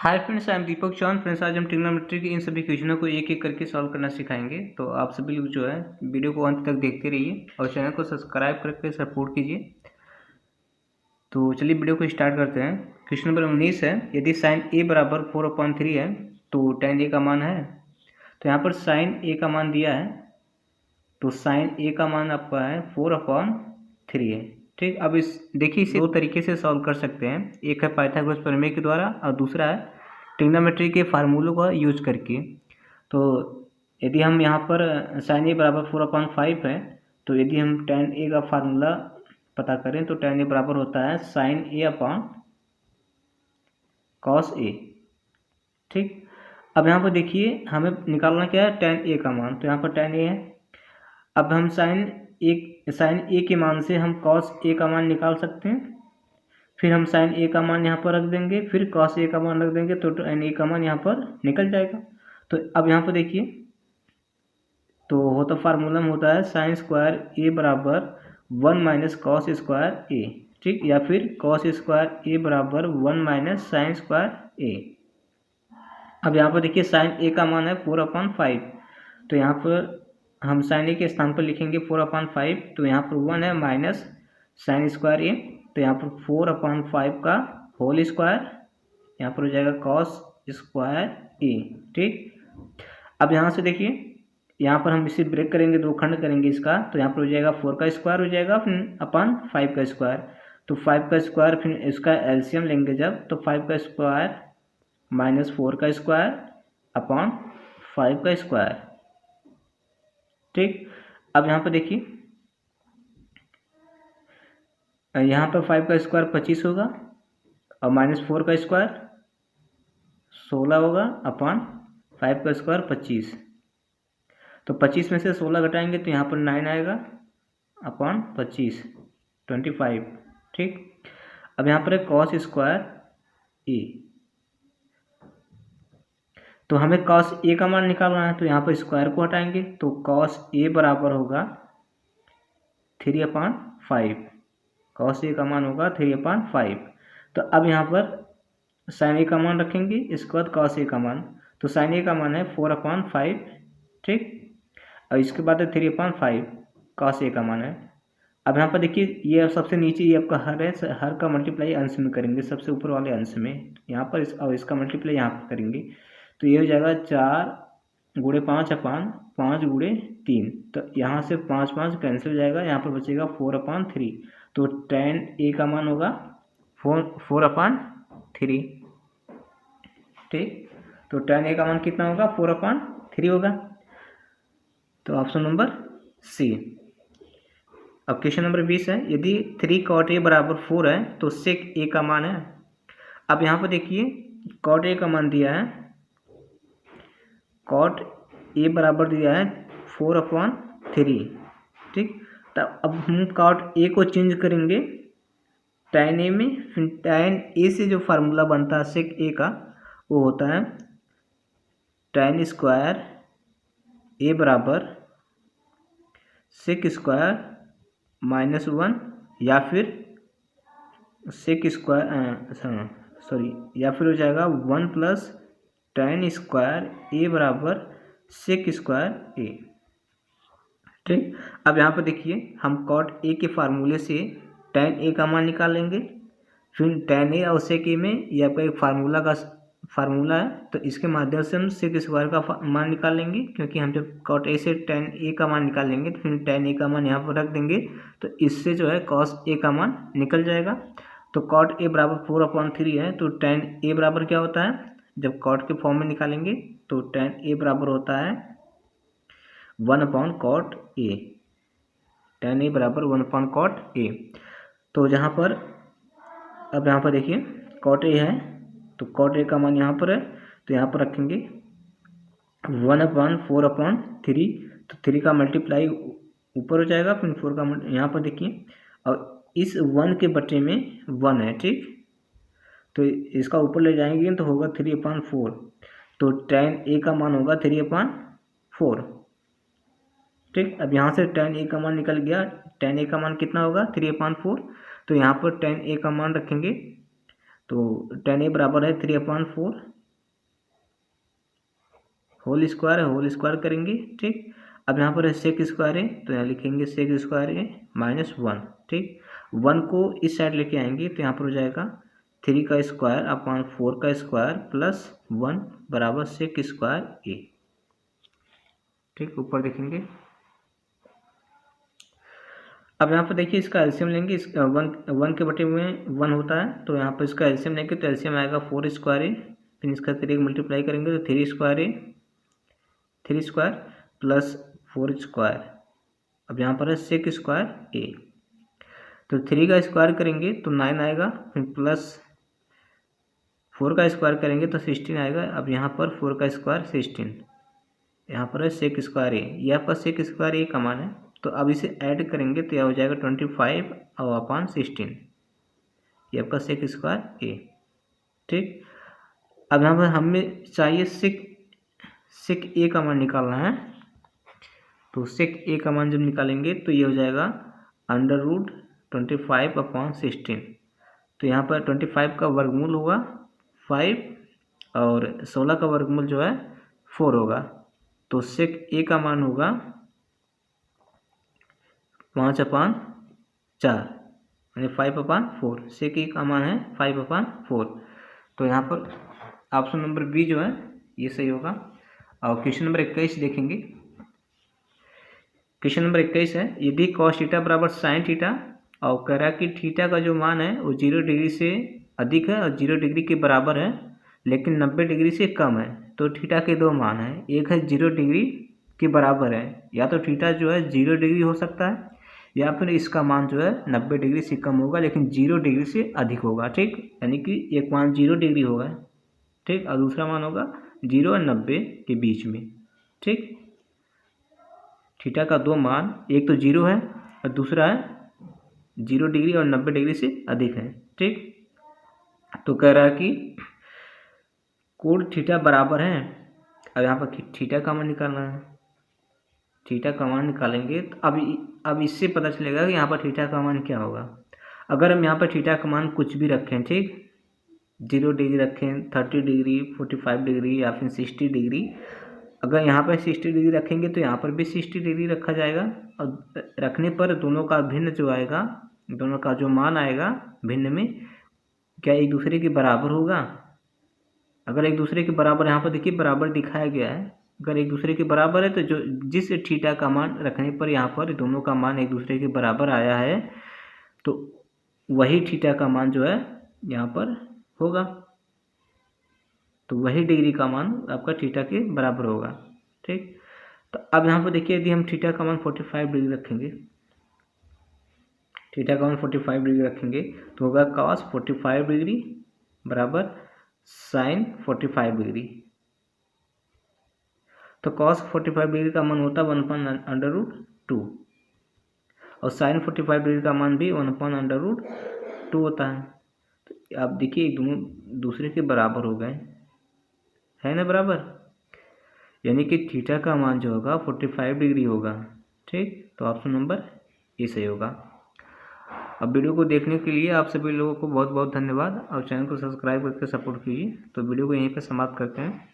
Hi friends, I am Deepak Chauhan. Friends, आज हम trigonometry की इन सभी क्वेश्चनों को एक एक करके सॉल्व करना सिखाएंगे। तो आप सभी लोग जो है वीडियो को अंत तक देखते रहिए और चैनल को सब्सक्राइब करके सपोर्ट कीजिए। तो चलिए वीडियो को स्टार्ट करते हैं। क्वेश्चन नंबर 19 है, यदि साइन ए बराबर 4/3 है तो tan ए का मान है। तो यहाँ पर साइन ए का मान दिया है, तो साइन ए का मान आपका है 4/3 है। ठीक, अब इस देखिए इसे दो तरीके से सॉल्व कर सकते हैं। एक है पाइथागोरस प्रमेय के द्वारा और दूसरा है ट्रिग्नोमेट्री के फार्मूलों का यूज करके। तो यदि हम यहाँ पर साइन ए बराबर 4/5 है, तो यदि हम tan ए का फार्मूला पता करें तो tan ए बराबर होता है sign A upon cos A. ठीक, अब यहाँ पर देखिए हमें निकालना क्या है, tan ए का मान। तो यहाँ पर tan ए है। अब हम साइन ए के मान से हम कॉस ए का मान निकाल सकते हैं। फिर हम साइन ए का मान यहाँ पर रख देंगे, फिर कॉस ए का मान रख देंगे, तो tan ए का मान यहाँ पर निकल जाएगा। तो अब यहाँ पर देखिए, तो होता फार्मूला में होता है साइन स्क्वायर ए बराबर 1 माइनस कॉस स्क्वायर ए। ठीक, या फिर कॉस स्क्वायर ए बराबर 1 माइनस साइन स्क्वायर ए। अब यहाँ पर देखिए साइन ए का मान है 4/5, तो यहाँ पर हम साइन ए के स्थान पर लिखेंगे 4/5। तो यहाँ पर 1 है माइनस साइन स्क्वायर ए, तो यहाँ पर 4/5 का होल स्क्वायर, यहाँ पर हो जाएगा कॉस स्क्वायर ए। ठीक, अब यहाँ से देखिए, यहाँ पर हम इसे ब्रेक करेंगे, दो खंड करेंगे इसका, तो यहाँ पर हो जाएगा 4 का स्क्वायर हो जाएगा, फिर अपन 5 का स्क्वायर। तो 5 का स्क्वायर, फिर इसका एलसीएम लेंगे जब, तो 5 का स्क्वायर माइनस 4 का स्क्वायर अपॉन 5 का स्क्वायर। ठीक, अब यहाँ पर देखिए, यहाँ पर 5 का स्क्वायर 25 होगा और माइनस 4 का स्क्वायर 16 होगा अपॉन 5 का स्क्वायर 25। तो 25 में से 16 घटाएंगे तो यहाँ पर 9 आएगा अपॉन 25 25। ठीक, अब यहाँ पर है कॉस स्क्वायर ए, तो हमें कॉस ए का मान निकालना है। तो यहाँ पर स्क्वायर को हटाएंगे तो कॉस ए बराबर होगा 3/5। कॉस ए का मान होगा 3/5। तो अब यहाँ पर साइन ए का मान रखेंगे, इसके बाद कॉस ए का मान। तो साइन ए का मान है 4/5। ठीक, और इसके बाद है 3/5 कॉस ए का मान है। अब यहाँ पर देखिए, ये सबसे नीचे ये आपका हर है, हर का मल्टीप्लाई अंश में करेंगे, सबसे ऊपर वाले अंश में यहाँ पर और इसका मल्टीप्लाई यहाँ पर करेंगे। तो ये हो जाएगा 4 गुणे 5/5 गुणे 3। तो यहाँ से 5 कैंसिल हो जाएगा, यहाँ पर बचेगा 4/3। तो tan ए का मान होगा 4/3। ठीक, तो tan ए का मान कितना होगा, 4/3 होगा। तो ऑप्शन नंबर सी। अब क्वेश्चन नंबर 20 है, यदि 3 cot a बराबर 4 है तो sec a का मान है। अब यहाँ पर देखिए cot a का मान दिया है, cot a बराबर दिया है 4/3। ठीक, तब अब हम cot a को चेंज करेंगे tan a में। फिर tan a से जो फार्मूला बनता है sec a का, वो होता है tan स्क्वायर a बराबर sec स्क्वायर -1, या फिर sec स्क्वायर या फिर हो जाएगा 1 प्लस tan स्क्वायर a बराबर sec स्क्वायर a। ठीक, अब यहाँ पर देखिए हम cot a के फार्मूले से tan a का मान निकालेंगे। फिर tan a और sec a में ये आपका एक फार्मूला है, तो इसके माध्यम से हम sec स्क्वायर का मान निकालेंगे, क्योंकि हम जब cot a से tan a का मान निकालेंगे तो फिर tan a का मान यहाँ पर रख देंगे, तो इससे जो है cos a का मान निकल जाएगा। तो cot a बराबर 4/3 है, तो tan a बराबर क्या होता है, जब cot के फॉर्म में निकालेंगे तो tan a बराबर होता है 1/cot a। tan a बराबर 1/cot a। तो जहाँ पर अब यहाँ पर देखिए cot a है, तो cot a का मान यहाँ पर है, तो यहाँ पर रखेंगे 1/4/3। तो 3 का मल्टीप्लाई ऊपर हो जाएगा, फिर 4 का यहाँ पर देखिए, और इस 1 के बटे में 1 है। ठीक, तो इसका ऊपर ले जाएंगे तो होगा 3/4। तो tan a का मान होगा 3/4। ठीक, अब यहाँ से tan a का मान निकल गया। tan a का मान कितना होगा, 3/4। तो यहाँ पर tan a का मान रखेंगे, तो tan a बराबर है 3/4 होल स्क्वायर है, होल स्क्वायर करेंगे। ठीक, अब यहाँ पर सेक स्क्वायर है तो यहाँ लिखेंगे सेक स्क्वायर है -1। ठीक, 1 को इस साइड लेके आएंगे तो यहाँ पर हो जाएगा 3 का स्क्वायर अपॉन 4 का स्क्वायर प्लस 1 बराबर सेक स्क्वायर ए। ठीक, ऊपर देखेंगे। अब यहाँ पर देखिए इसका एलसीएम लेंगे, इस 1 के बटे में 1 होता है तो यहाँ पर इसका एलसीएम लेंगे तो एलसीएम आएगा 4 स्क्वायर ए, फिर इसका 3 मल्टीप्लाई करेंगे तो 3 स्क्वायर ए, 3 स्क्वायर प्लस 4 स्क्वायर। अब यहाँ पर है सेक स्क्वायर ए, तो 3 का स्क्वायर करेंगे तो 9 आएगा, फिर प्लस 4 का स्क्वायर करेंगे तो 16 आएगा। अब यहाँ पर 4 का स्क्वायर 16, यहाँ पर है सेक स्क्वायर ए, ये आपका सेक स्क्वायर ए का मान है। तो अब इसे ऐड करेंगे तो यह हो जाएगा 25 और अपॉन 16, ये आपका सेक स्क्वायर ए। ठीक, अब यहाँ पर हमें चाहिए सेक ए का मान निकालना है, तो सेक ए का मान जब निकालेंगे तो ये हो जाएगा √25 अपॉन 16। तो यहाँ पर 25 का वर्गमूल होगा 5 और 16 का वर्गमूल जो है 4 होगा, तो सेक ए का मान होगा 5/4 यानी 5/4। सेक ए का मान है 5/4। तो यहाँ पर ऑप्शन नंबर बी जो है ये सही होगा। और क्वेश्चन नंबर 21 देखेंगे। क्वेश्चन नंबर 21 है, यदि cos थीटा बराबर sin थीटा और कह रहा है कि थीटा का जो मान है वो 0 डिग्री से अधिक है और 0 डिग्री के बराबर है लेकिन 90 डिग्री से कम है, तो थीटा के दो मान हैं, एक है 0 डिग्री के बराबर है, या तो थीटा जो है 0 डिग्री हो सकता है या फिर इसका मान जो है 90 डिग्री से कम होगा लेकिन 0 डिग्री से अधिक होगा। ठीक, यानी कि एक मान 0 डिग्री होगा, ठीक, और दूसरा मान होगा 0 और 90 के बीच में। ठीक, थीटा का दो मान, एक तो 0 है और दूसरा है 0 डिग्री और 90 डिग्री से अधिक है। ठीक, तो कह रहा है कि कोण थीटा बराबर है। अब यहाँ पर थीटा का मान निकालना है, थीटा का मान निकालेंगे तो अब इससे पता चलेगा कि यहाँ पर थीटा का मान क्या होगा। अगर हम यहाँ पर थीटा का मान कुछ भी रखें, ठीक, 0 डिग्री रखें, 30 डिग्री, 45 डिग्री या फिर 60 डिग्री, अगर यहाँ पर 60 डिग्री रखेंगे तो यहाँ पर भी 60 डिग्री रखा जाएगा और रखने पर दोनों का भिन्न जो आएगा, दोनों का जो मान आएगा भिन्न में क्या एक दूसरे के बराबर होगा। अगर एक दूसरे के बराबर, यहाँ पर देखिए बराबर दिखाया गया है, अगर एक दूसरे के बराबर है तो जो जिस थीटा का मान रखने पर यहाँ पर दोनों का मान एक दूसरे के बराबर आया है तो वही थीटा का मान जो है यहाँ पर होगा, तो वही डिग्री का मान आपका थीटा के बराबर होगा। ठीक, तो अब यहाँ पर देखिए यदि हम थीटा का मान 45 डिग्री रखेंगे, थीटा का मान 45 डिग्री रखेंगे तो होगा cos 45 डिग्री बराबर sin 45 डिग्री। तो cos 45 डिग्री का मान होता है 1/√2 और sin 45 डिग्री का मान भी 1/√2 होता है। तो आप देखिए दोनों दूसरे के बराबर हो गए, है ना बराबर, यानी कि थीटा का मान जो होगा 45 डिग्री होगा। ठीक, तो ऑप्शन नंबर ए सही होगा। अब वीडियो को देखने के लिए आप सभी लोगों को बहुत बहुत धन्यवाद और चैनल को सब्सक्राइब करके सपोर्ट कीजिए। तो वीडियो को यहीं पर समाप्त करते हैं।